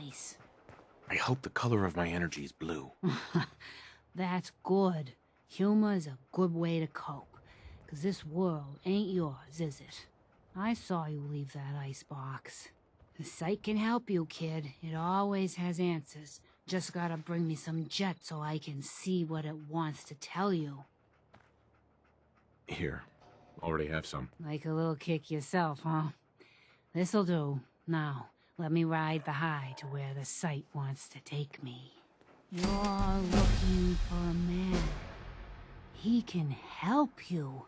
ice. I hope the color of my energy is blue. That's good. Humor's a good way to cope. 'Cause this world ain't yours, is it? I saw you leave that icebox. The sight can help you, kid. It always has answers. Just gotta bring me some jet so I can see what it wants to tell you. Here. Already have some. Like a little kick yourself, huh? This'll do. Now, let me ride the high to where the sight wants to take me. You're looking for a man. He can help you.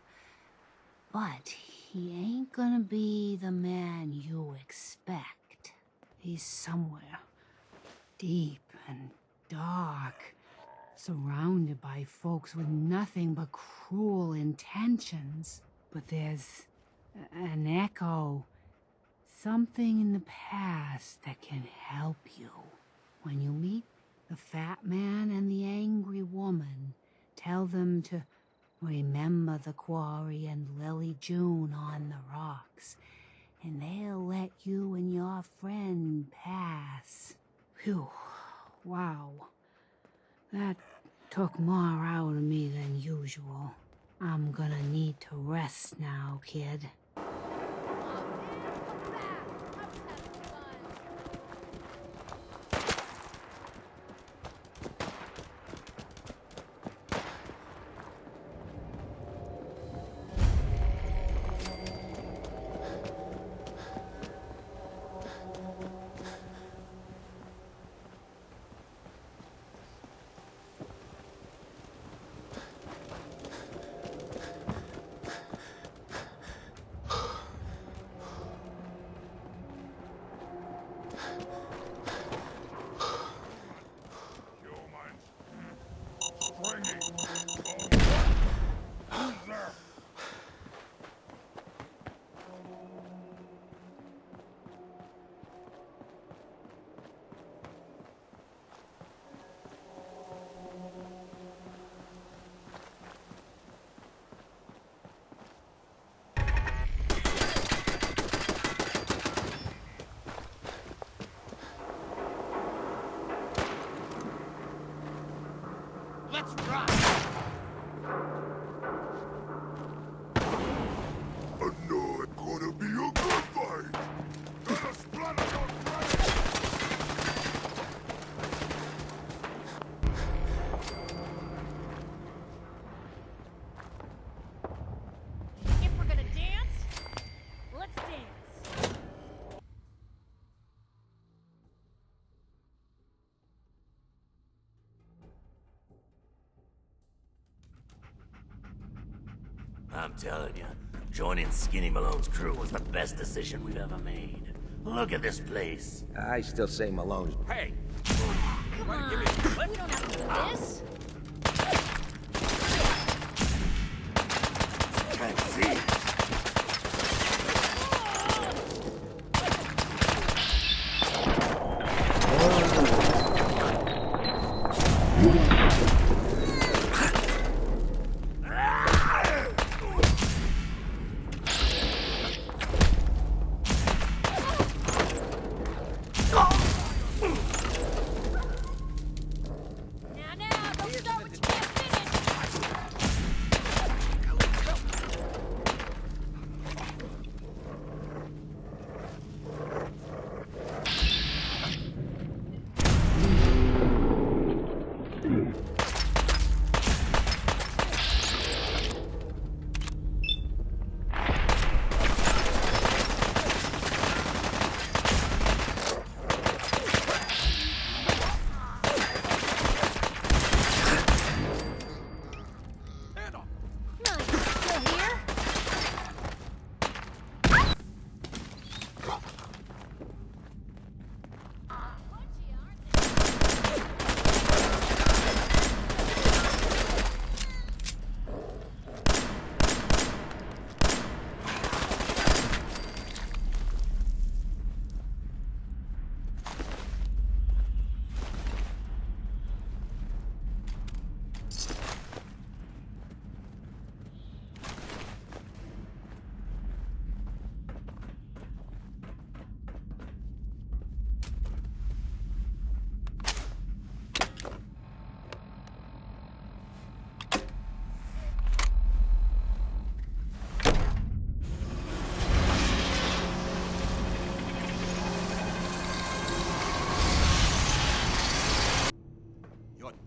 But he ain't gonna be the man you expect. He's somewhere deep and dark, surrounded by folks with nothing but cruel intentions. But there's an echo, something in the past that can help you. When you meet the fat man and the angry woman, tell them to remember the quarry and Lily June on the rocks, and they'll let you and your friend pass. Phew, wow. That took more out of me than usual. I'm gonna need to rest now, kid. Let's rock! I know it's gonna be a good fight! Gonna splatter your face! If we're gonna dance, let's dance. I'm telling you, joining Skinny Malone's crew was the best decision we've ever made. Look at this place. I still say Malone's. Hey! Come on, we don't have to do this. Can't see. Now, don't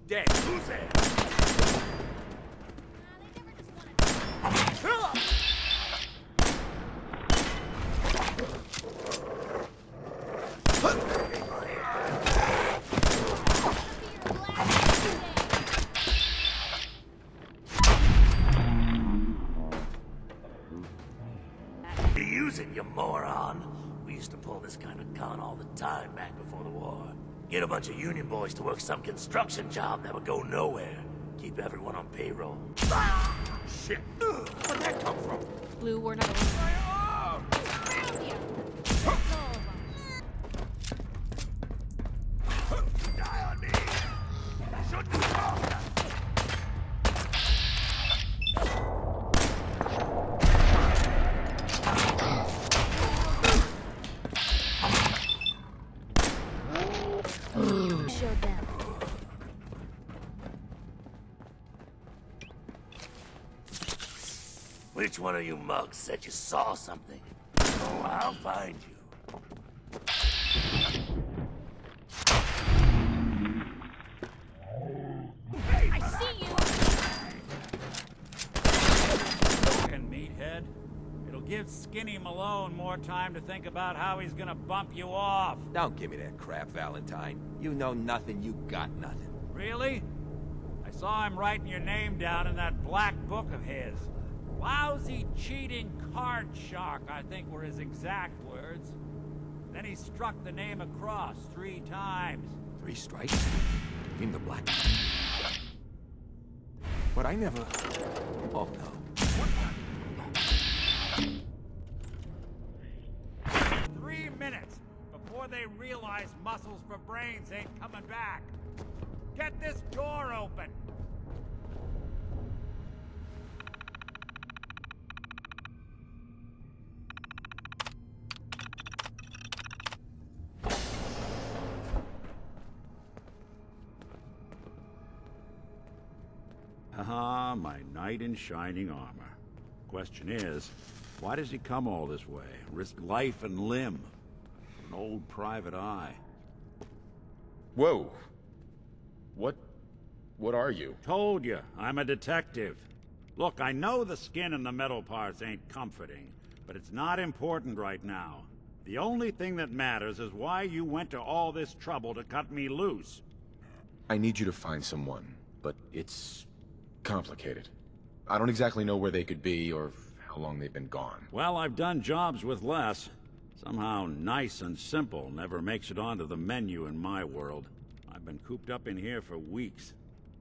dead. Who's there? Use it, you moron. We used to pull this kind of con all the time back before the war. Get a bunch of union boys to work some construction job that would go nowhere. Keep everyone on payroll. Ah! Shit! Where'd that come from? Blue, we're not alone. Found you. Let's go. Die on me! Shouldn't have. Show them. Which one of you mugs said you saw something? Oh, I'll find you. I see you. Fucking meathead. It'll give Skinny Malone more time to think about how he's gonna bump you off. Don't give me that crap, Valentine. You know nothing, you got nothing. Really? I saw him writing your name down in that black book of his. Lousy, cheating card shark, I think were his exact words. Then he struck the name across 3 times. 3 strikes? You mean the black? But I never... Oh, no. 3 minutes before they realize muscles for brains ain't coming back. Get this door open. Ah, my knight in shining armor. Question is, why does he come all this way? Risk life and limb? An old private eye. Whoa. What are you? Told you, I'm a detective. Look, I know the skin and the metal parts ain't comforting, but it's not important right now. The only thing that matters is why you went to all this trouble to cut me loose. I need you to find someone, but it's complicated. I don't exactly know where they could be or how long they've been gone. Well, I've done jobs with less. Somehow nice and simple never makes it onto the menu in my world. I've been cooped up in here for weeks.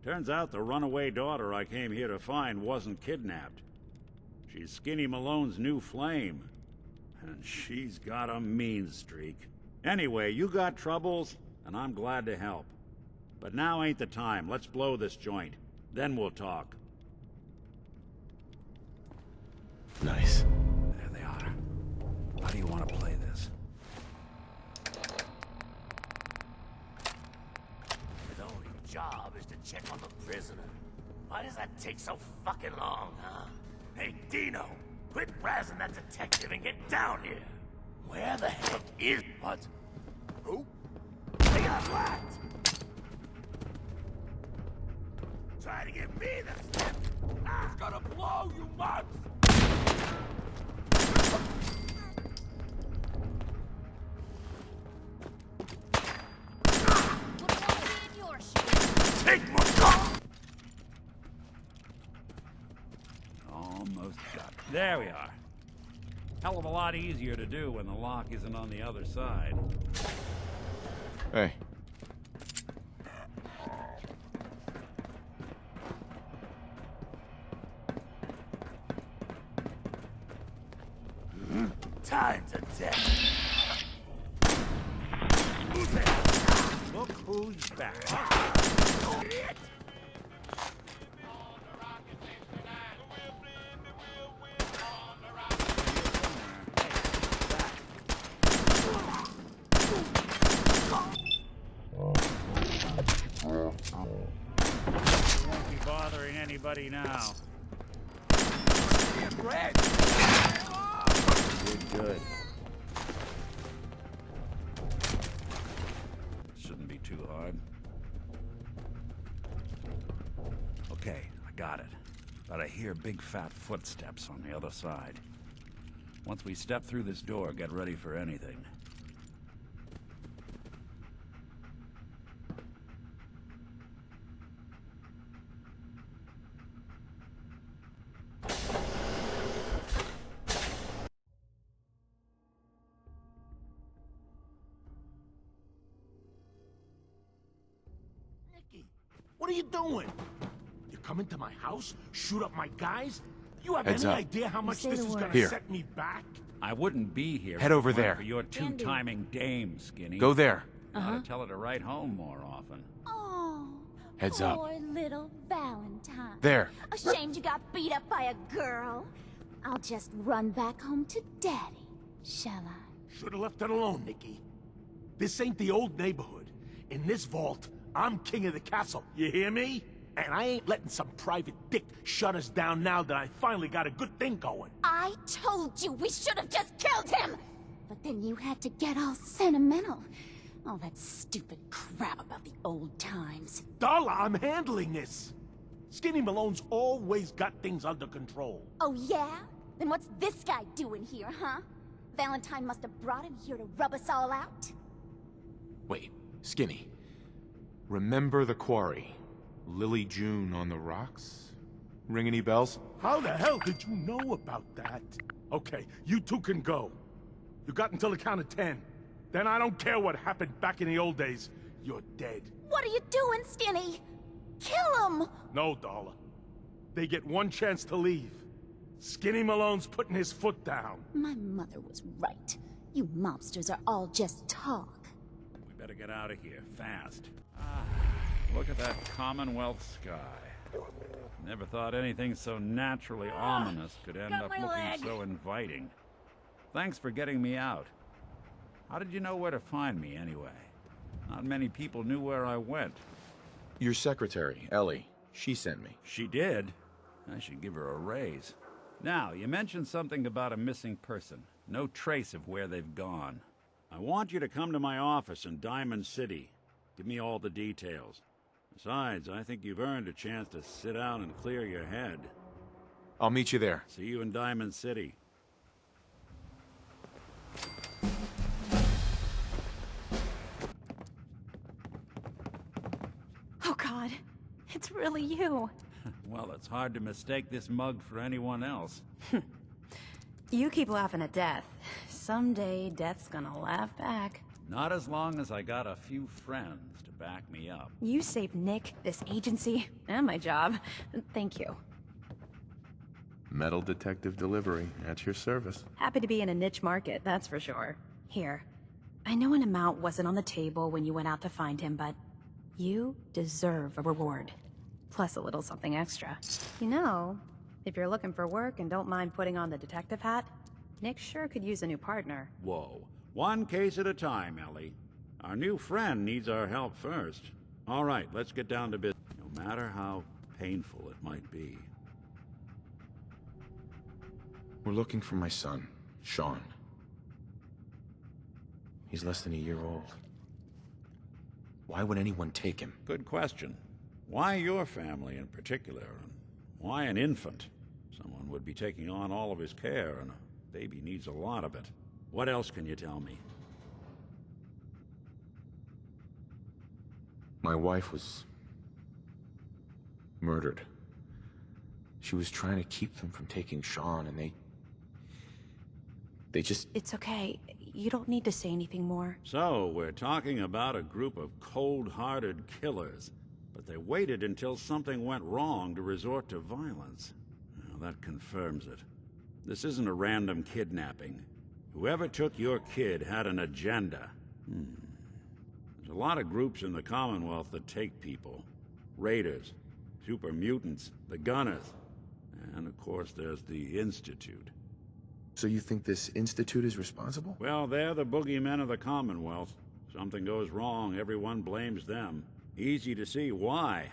Turns out the runaway daughter I came here to find wasn't kidnapped. She's Skinny Malone's new flame. And she's got a mean streak. Anyway, you got troubles, and I'm glad to help. But now ain't the time. Let's blow this joint. Then we'll talk. Nice. There they are. How do you want to play this? His only job is to check on the prisoner. Why does that take so fucking long, huh? Hey, Dino, quit razzing that detective and get down here. Where the heck is... What? Who? They got whacked! Try to give me the slip! It's gonna blow, you mugs! Wouldn't want to be in your shoes. Take my gun! Almost got it. There we are. Hell of a lot easier to do when the lock isn't on the other side. Hey. Time to death. Who's there? Look who's back. Shit! We won't be bothering anybody now. Red! Good. Shouldn't be too hard. Okay, I got it. But I hear big fat footsteps on the other side. Once we step through this door, get ready for anything. Nicky, what are you doing? You come into my house, shoot up my guys? You have Heads any up. idea how much say this the is word. gonna Here. set me back? I wouldn't be here. Head if it over weren't there. For your Can do. two-timing dame, Skinny. Go there. Ought to tell her to write home more often. Oh, Heads up. poor little Valentine. There. Ashamed you got beat up by a girl. I'll just run back home to Daddy, shall I? Should've left it alone, Nicky. This ain't the old neighborhood. In this vault, I'm king of the castle. You hear me? And I ain't letting some private dick shut us down now that I finally got a good thing going. I told you we should have just killed him! But then you had to get all sentimental. All that stupid crap about the old times. Darla, I'm handling this. Skinny Malone's always got things under control. Oh yeah? Then what's this guy doing here, huh? Valentine must have brought him here to rub us all out? Wait, Skinny. Remember the quarry? Lily June on the rocks? Ring any bells? How the hell did you know about that? Okay, you two can go. You got until the count of 10. Then I don't care what happened back in the old days. You're dead. What are you doing, Skinny? Kill him! No, Darla. They get one chance to leave. Skinny Malone's putting his foot down. My mother was right. You mobsters are all just talk. We better get out of here, fast. Look at that Commonwealth sky. Never thought anything so naturally ominous could end got up my looking leg. so inviting. Thanks for getting me out. How did you know where to find me, anyway? Not many people knew where I went. Your secretary, Ellie. She sent me. She did. I should give her a raise. Now, you mentioned something about a missing person. No trace of where they've gone. I want you to come to my office in Diamond City. Give me all the details. Besides, I think you've earned a chance to sit down and clear your head. I'll meet you there. See you in Diamond City. Oh God, it's really you. Well, it's hard to mistake this mug for anyone else. You keep laughing at death. Someday, death's gonna laugh back. Not as long as I got a few friends to back me up. You saved Nick, this agency, and my job. Thank you. Metal detective delivery at your service. Happy to be in a niche market, that's for sure. Here, I know an amount wasn't on the table when you went out to find him, but you deserve a reward. Plus a little something extra. You know, if you're looking for work and don't mind putting on the detective hat, Nick sure could use a new partner. Whoa. One case at a time, Ellie. Our new friend needs our help first. All right, let's get down to business, no matter how painful it might be. We're looking for my son, Sean. He's less than a year old. Why would anyone take him? Good question. Why your family in particular? And why an infant? Someone would be taking on all of his care, and a baby needs a lot of it. What else can you tell me? My wife was murdered. She was trying to keep them from taking Sean, and they just... It's okay. You don't need to say anything more. So, we're talking about a group of cold-hearted killers, but they waited until something went wrong to resort to violence. Well, that confirms it. This isn't a random kidnapping. Whoever took your kid had an agenda. There's a lot of groups in the Commonwealth that take people. Raiders, super mutants, the Gunners, and of course there's the Institute. So you think this Institute is responsible? Well, they're the boogeymen of the Commonwealth. Something goes wrong, everyone blames them. Easy to see why.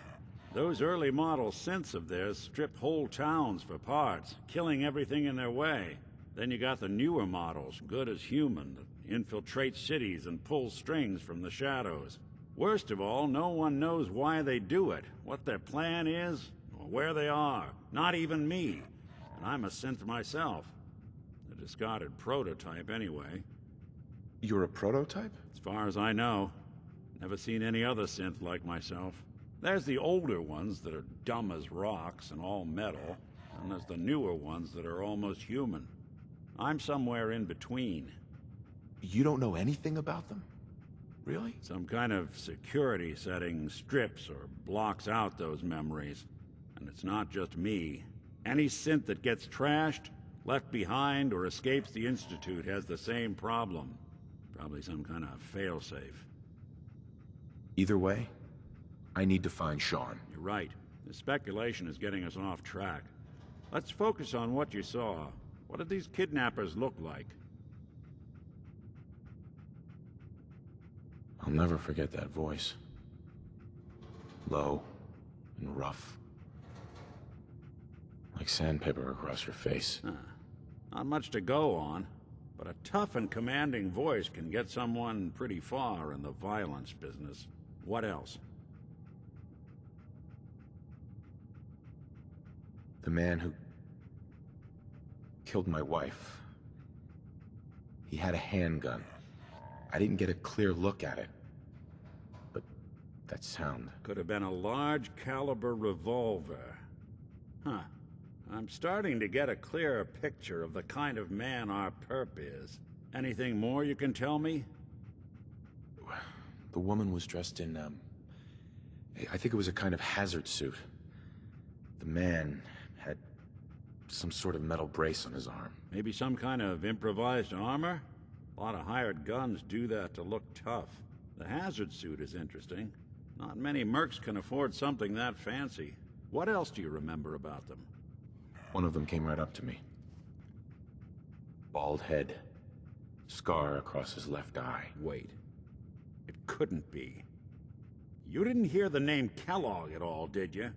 Those early model synths of theirs stripped whole towns for parts, killing everything in their way. Then you got the newer models, good as human, that infiltrate cities and pull strings from the shadows. Worst of all, no one knows why they do it, what their plan is, or where they are. Not even me. And I'm a synth myself. A discarded prototype, anyway. You're a prototype? As far as I know. Never seen any other synth like myself. There's the older ones that are dumb as rocks and all metal, and there's the newer ones that are almost human. I'm somewhere in between. You don't know anything about them? Really? Some kind of security setting strips or blocks out those memories. And it's not just me. Any synth that gets trashed, left behind, or escapes the Institute has the same problem. Probably some kind of failsafe. Either way, I need to find Sean. You're right. The speculation is getting us off track. Let's focus on what you saw. What did these kidnappers look like? I'll never forget that voice. Low and rough. Like sandpaper across your face. Not much to go on, but a tough and commanding voice can get someone pretty far in the violence business. What else? The man who killed my wife. He had a handgun. I didn't get a clear look at it. But that sound... Could have been a large caliber revolver. Huh. I'm starting to get a clearer picture of the kind of man our perp is. Anything more you can tell me? The woman was dressed in, I think it was a kind of hazard suit. The man had some sort of metal brace on his arm. Maybe some kind of improvised armor? A lot of hired guns do that to look tough. The hazard suit is interesting. Not many mercs can afford something that fancy. What else do you remember about them? One of them came right up to me. Bald head. Scar across his left eye. Wait. It couldn't be. You didn't hear the name Kellogg at all, did you?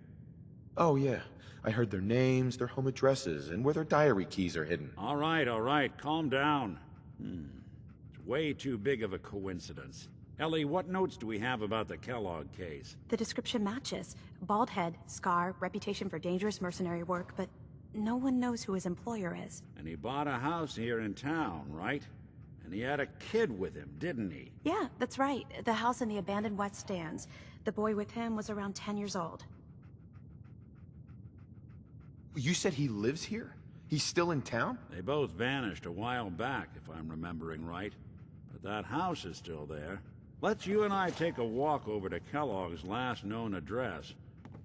Oh, yeah. I heard their names, their home addresses, and where their diary keys are hidden. All right. Calm down. It's way too big of a coincidence. Ellie, what notes do we have about the Kellogg case? The description matches. Bald head, scar, reputation for dangerous mercenary work, but no one knows who his employer is. And he bought a house here in town, right? And he had a kid with him, didn't he? Yeah, that's right. The house in the abandoned West Stands. The boy with him was around 10 years old. You said he lives here? He's still in town? They both vanished a while back, if I'm remembering right. But that house is still there. Let's you and I take a walk over to Kellogg's last known address.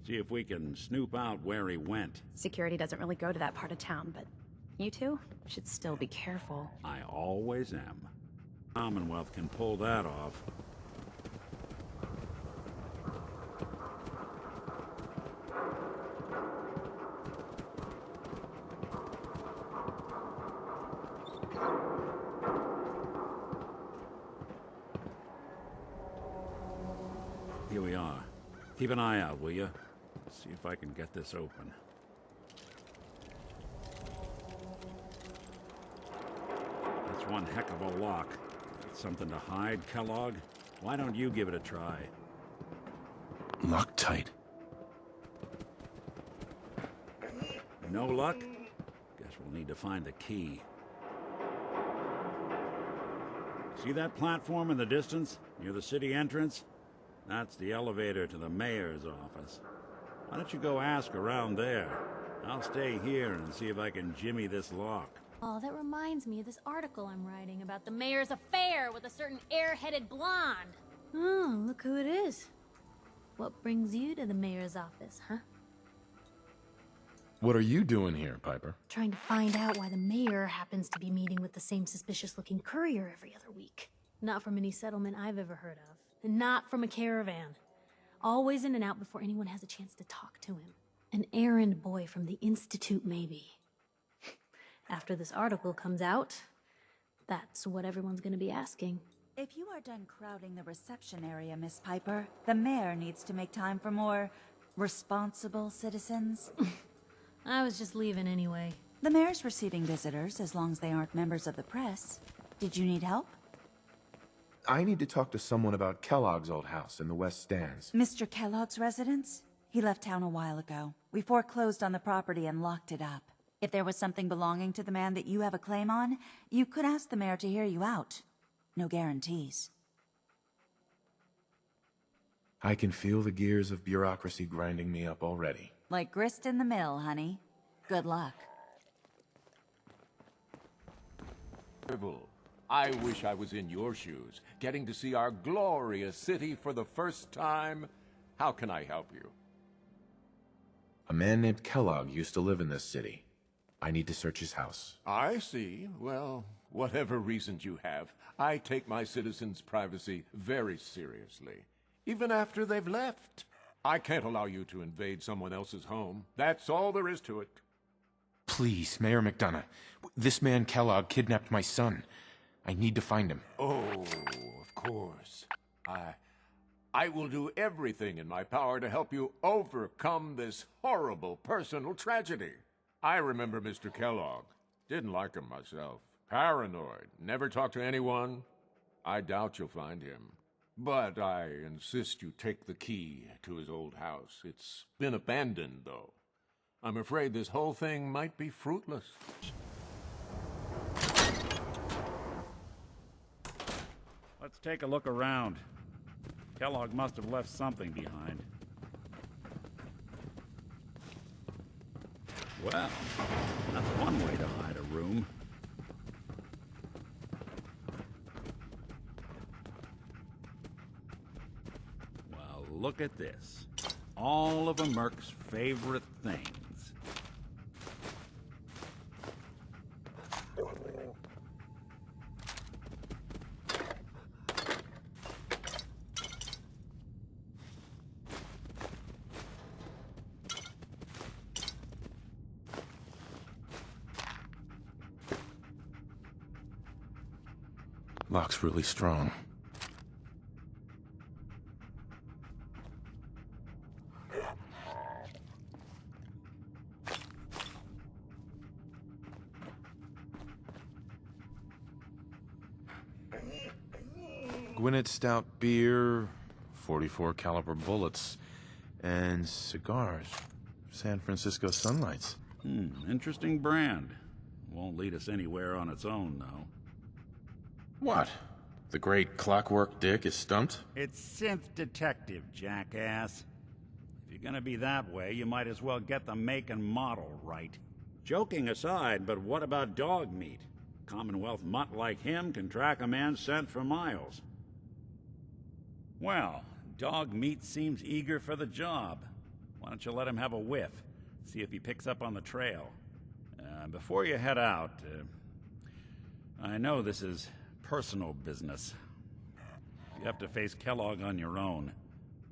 See if we can snoop out where he went. Security doesn't really go to that part of town, but you two should still be careful. I always am. Commonwealth can pull that off. Here we are. Keep an eye out, will you? See if I can get this open. That's one heck of a lock. Something to hide, Kellogg? Why don't you give it a try? Locked tight. No luck? Guess we'll need to find the key. See that platform in the distance, near the city entrance? That's the elevator to the mayor's office. Why don't you go ask around there? I'll stay here and see if I can jimmy this lock. Oh, that reminds me of this article I'm writing about the mayor's affair with a certain air-headed blonde. Oh, look who it is. What brings you to the mayor's office, huh? What are you doing here, Piper? Trying to find out why the mayor happens to be meeting with the same suspicious-looking courier every other week. Not from any settlement I've ever heard of. And not from a caravan. Always in and out before anyone has a chance to talk to him. An errand boy from the Institute, maybe. After this article comes out, that's what everyone's gonna be asking. If you are done crowding the reception area, Miss Piper, the mayor needs to make time for more responsible citizens. I was just leaving anyway. The mayor's receiving visitors as long as they aren't members of the press. Did you need help? I need to talk to someone about Kellogg's old house in the West Stands. Mr. Kellogg's residence? He left town a while ago. We foreclosed on the property and locked it up. If there was something belonging to the man that you have a claim on, you could ask the mayor to hear you out. No guarantees. I can feel the gears of bureaucracy grinding me up already. Like grist in the mill, honey. Good luck. I wish I was in your shoes, getting to see our glorious city for the first time. How can I help you? A man named Kellogg used to live in this city. I need to search his house. I see. Well, whatever reasons you have, I take my citizens' privacy very seriously. Even after they've left. I can't allow you to invade someone else's home. That's all there is to it. Please, Mayor McDonough. This man Kellogg kidnapped my son. I need to find him. Oh, of course. I will do everything in my power to help you overcome this horrible personal tragedy. I remember Mr. Kellogg. Didn't like him myself. Paranoid. Never talked to anyone. I doubt you'll find him. But I insist you take the key to his old house. It's been abandoned, though. I'm afraid this whole thing might be fruitless. Let's take a look around. Kellogg must have left something behind. Well, that's one way to hide a room. Well, look at this. All of a Merc's favorite things. Lock's really strong. Gwinnett Stout beer, 44 caliber bullets, and cigars. San Francisco Sunlights. Interesting brand. Won't lead us anywhere on its own, though. What? The great Clockwork Dick is stumped? It's synth detective, jackass. If you're gonna be that way, you might as well get the make and model right. Joking aside, but what about dog meat? Commonwealth mutt like him can track a man's scent for miles. Well, dog meat seems eager for the job. Why don't you let him have a whiff? See if he picks up on the trail. Before you head out, I know this is personal business. If you have to face Kellogg on your own,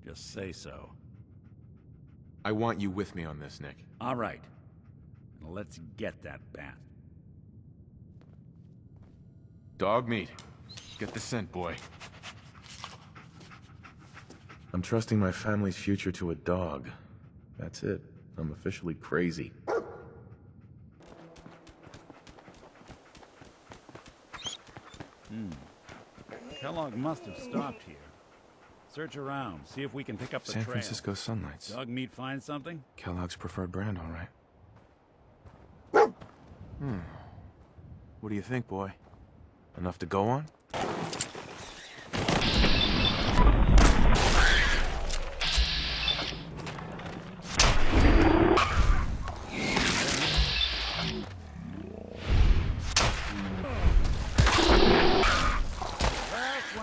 just say so. I want you with me on this, Nick. All right. Let's get that bat. Dog meat. Get the scent, boy. I'm trusting my family's future to a dog. That's it. I'm officially crazy. Kellogg must have stopped here. Search around, see if we can pick up the San trail. Francisco Sunlights. Dog meat find something? Kellogg's preferred brand, all right. What do you think, boy? Enough to go on?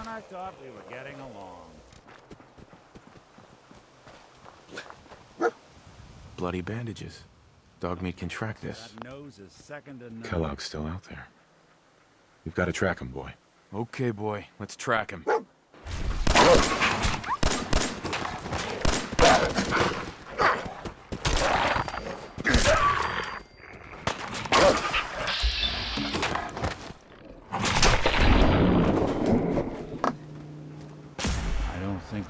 I thought we were getting along. Bloody bandages. Dog meat can track this. That nose is second to none. Kellogg's still out there. We've got to track him, boy. Okay, boy. Let's track him. I don't think...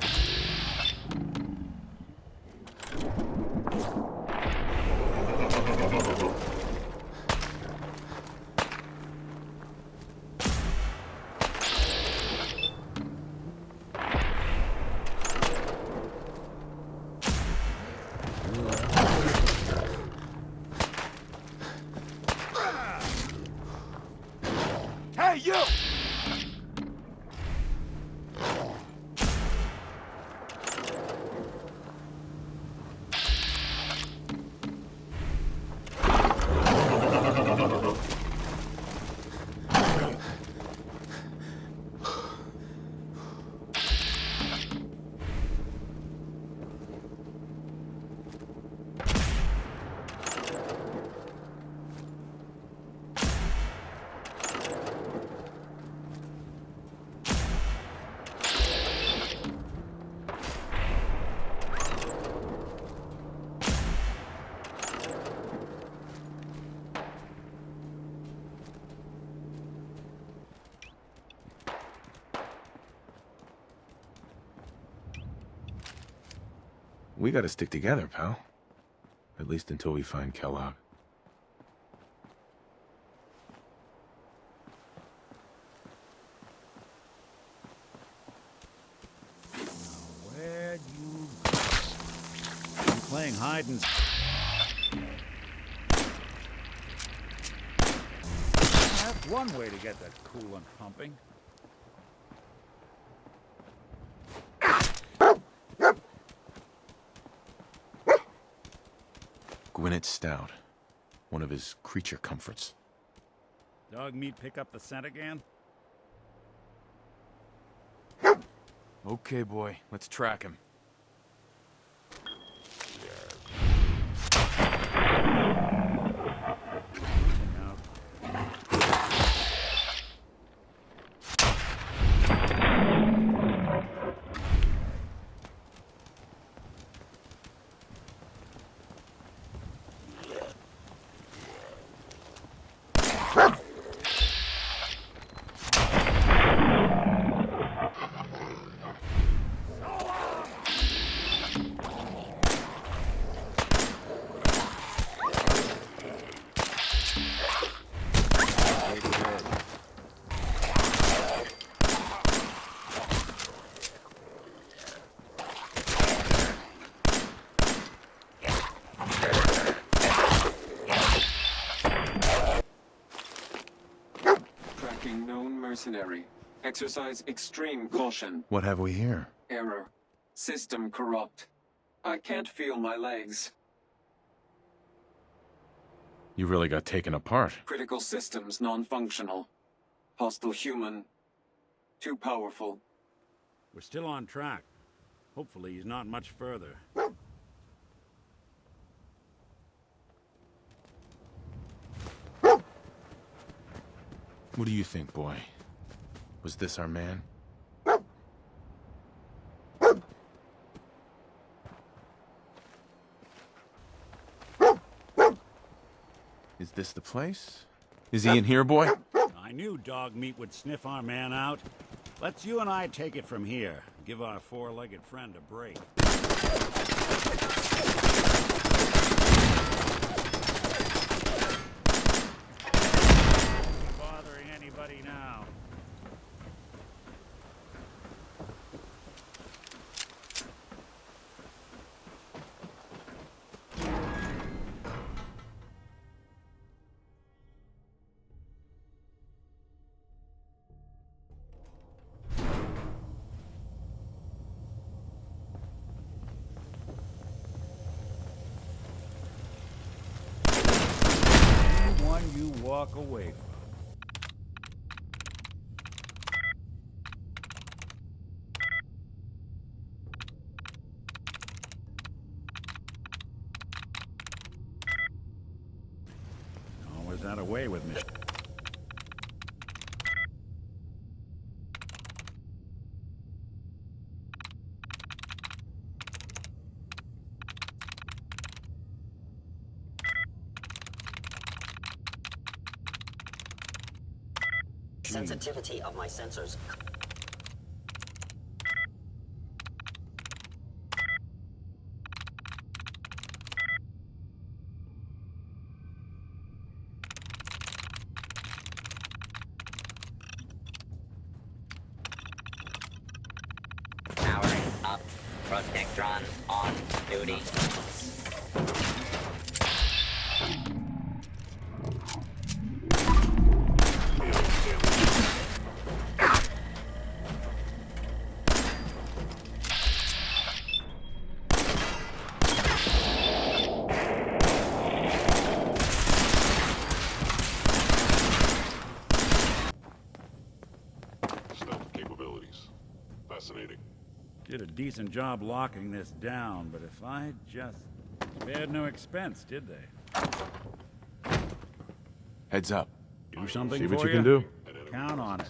We gotta stick together, pal. At least until we find Kellogg. Where'd you go? I'm playing hide and... That's one way to get that coolant pumping. Gwyneth Stout. One of his creature comforts. Dog meat pick up the scent again? Okay, boy. Let's track him. Known mercenary. Exercise extreme caution. What have we here? Error. System corrupt. I can't feel my legs. You really got taken apart. Critical systems non-functional. Hostile human. Too powerful. We're still on track. Hopefully he's not much further. What do you think, boy? Was this our man? Is this the place? Is he in here, boy? I knew dog meat would sniff our man out. Let's you and I take it from here. Give our four-legged friend a break. Bothering anybody now? Anyone you walk away from. Always had a way with me. Sensitivity of my sensors. Powering up. Protectron on duty. Stealth capabilities. Fascinating. Did a decent job locking this down, but if I just... Spared no expense, did they? Heads up. Do something See for what you can do. Count on it.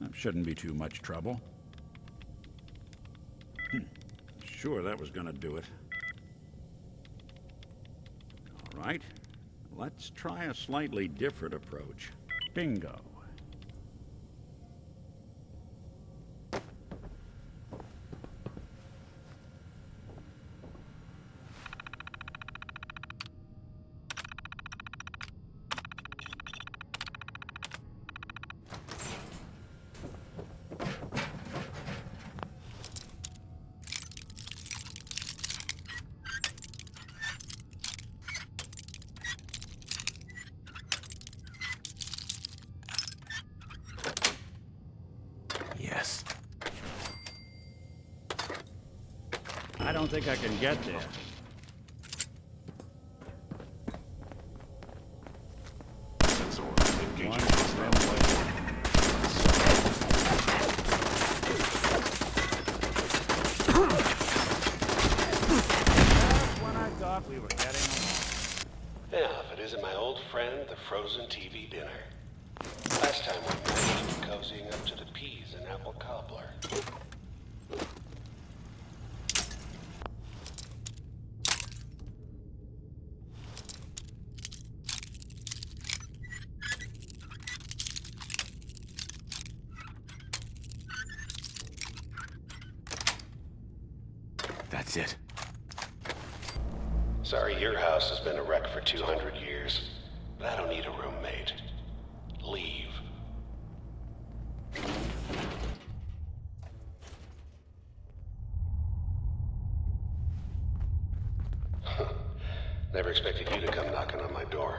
That shouldn't be too much trouble. Sure, that was gonna do it. All right. Let's try a slightly different approach. Bingo. don't think I can get there. We were getting along. Yeah, if it isn't my old friend, the frozen TV dinner. Last time we met, you were cozying up to the peas and apple cobbler. That's it. Sorry your house has been a wreck for 200 years, but I don't need a roommate. Leave. Never expected you to come knocking on my door.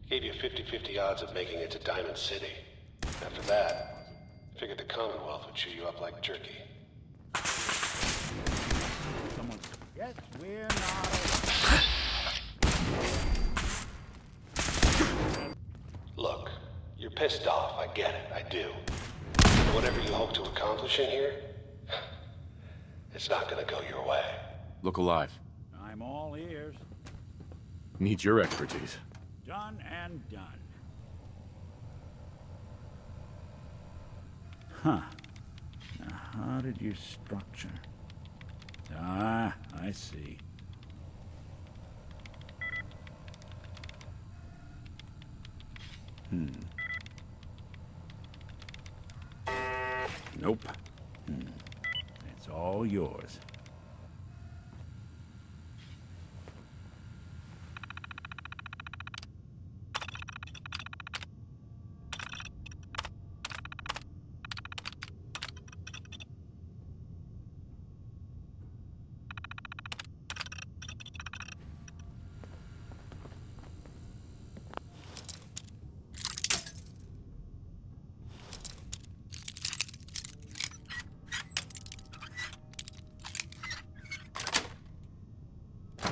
Gave you 50-50 odds of making it to Diamond City. After that, figured the Commonwealth would chew you up like jerky. Yes, we're not. Look, you're pissed off, I get it, I do. But whatever you hope to accomplish in here, it's not gonna go your way. Look alive. I'm all ears. Need your expertise. Done and done. Huh. Now, how did you structure? Ah, I see. Nope. It's all yours.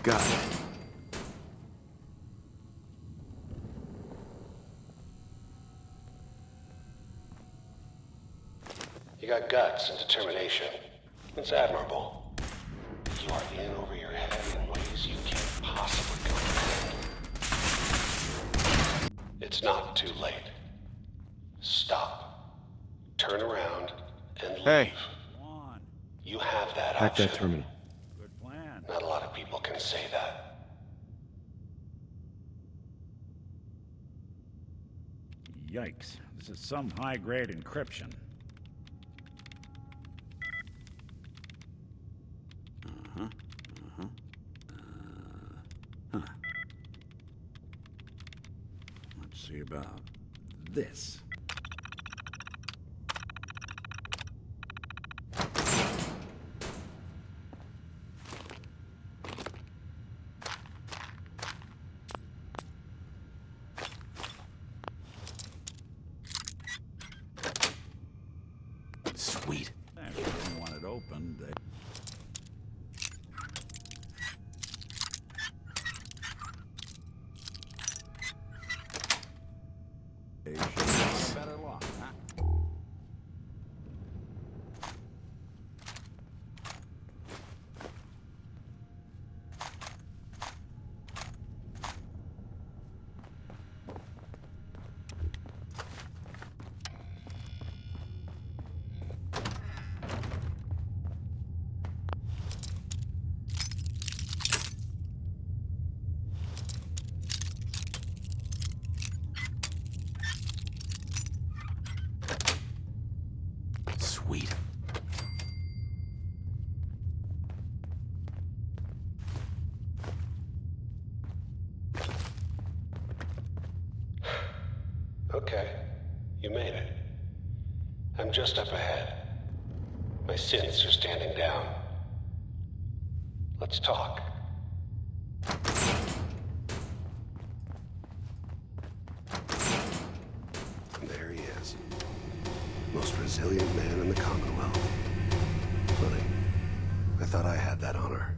Got it. You got guts and determination. It's admirable. You are in over your head in ways you can't possibly comprehend. It's not too late. Stop. Turn around and leave. Hey. You have that Hack option. that terminal. Good plan. Not a lot of people can say that. Yikes. This is some high-grade encryption. Huh. Let's see about this. Sweet. If you didn't want it open, they should have better luck, huh? Sweet. Okay, you made it. I'm just up ahead. My synths are standing down. Let's talk. There he is. Most resilient man in the Commonwealth. Funny. I thought I had that honor.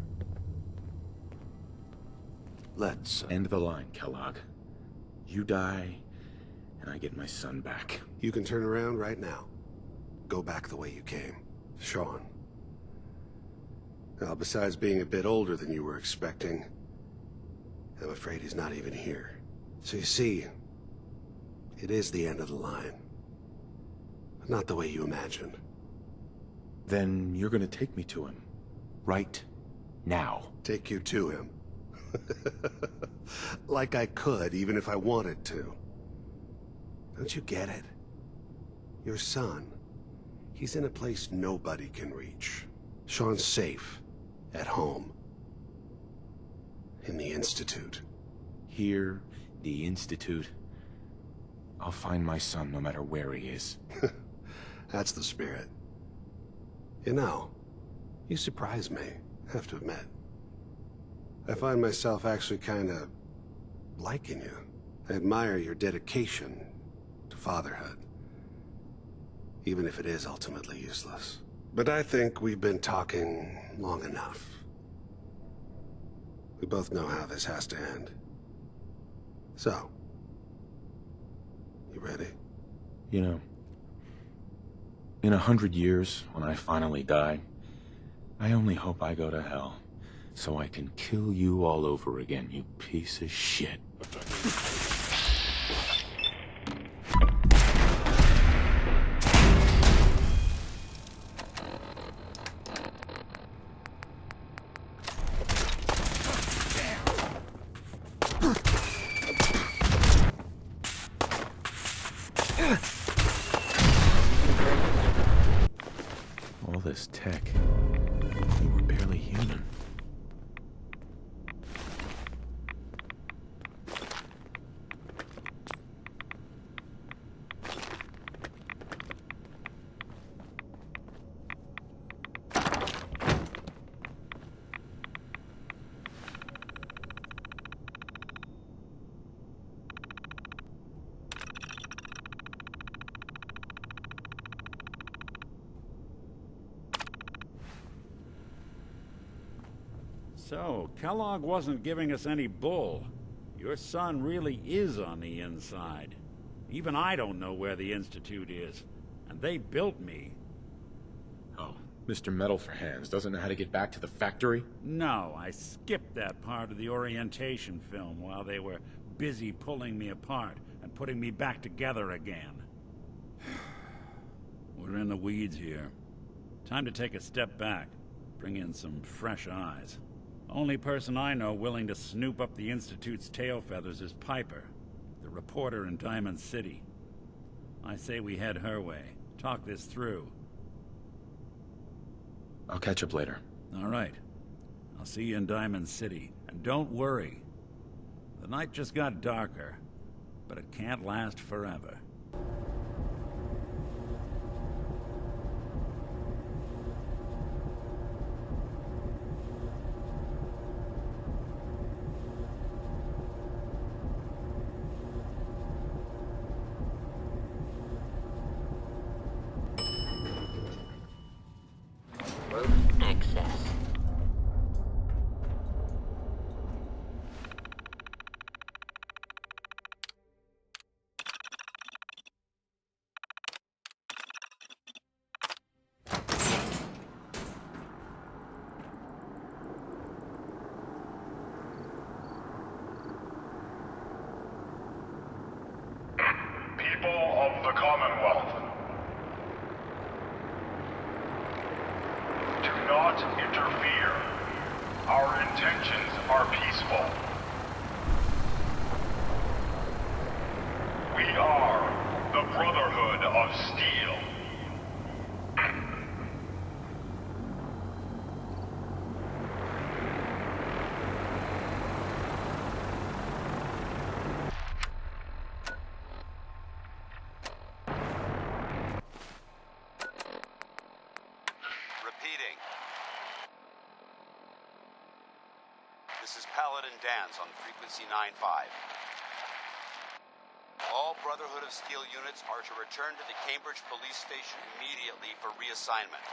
Let's end the line, Kellogg. You die, and I get my son back. You can turn around right now. Go back the way you came. Sean. Now, besides being a bit older than you were expecting, I'm afraid he's not even here. So you see, it is the end of the line. But not the way you imagined. Then you're gonna take me to him. Right now. Take you to him. Like I could, even if I wanted to. Don't you get it? Your son, he's in a place nobody can reach. Sean's safe, at home. In the Institute. Here, the Institute. I'll find my son no matter where he is. That's the spirit. You know, you surprise me, I have to admit. I find myself actually kinda liking you. I admire your dedication to fatherhood. Even if it is ultimately useless. But I think we've been talking long enough. We both know how this has to end. So, you ready? You know, in 100 years, when I finally die, I only hope I go to hell, so I can kill you all over again, you piece of shit. All this tech, we were barely human. So, Kellogg wasn't giving us any bull. Your son really is on the inside. Even I don't know where the Institute is. And they built me. Oh, Mr. Metal for Hands doesn't know how to get back to the factory? No, I skipped that part of the orientation film while they were busy pulling me apart and putting me back together again. We're in the weeds here. Time to take a step back. Bring in some fresh eyes. Only person I know willing to snoop up the Institute's tail feathers is Piper, the reporter in Diamond City. I say we head her way. Talk this through. I'll catch up later. All right. I'll see you in Diamond City. And don't worry. The night just got darker, but it can't last forever. Of the Commonwealth. Do not interfere. Our intentions are peaceful. We are the Brotherhood of Steel. This is Paladin Dance on frequency 9-5. All Brotherhood of Steel units are to return to the Cambridge police station immediately for reassignment.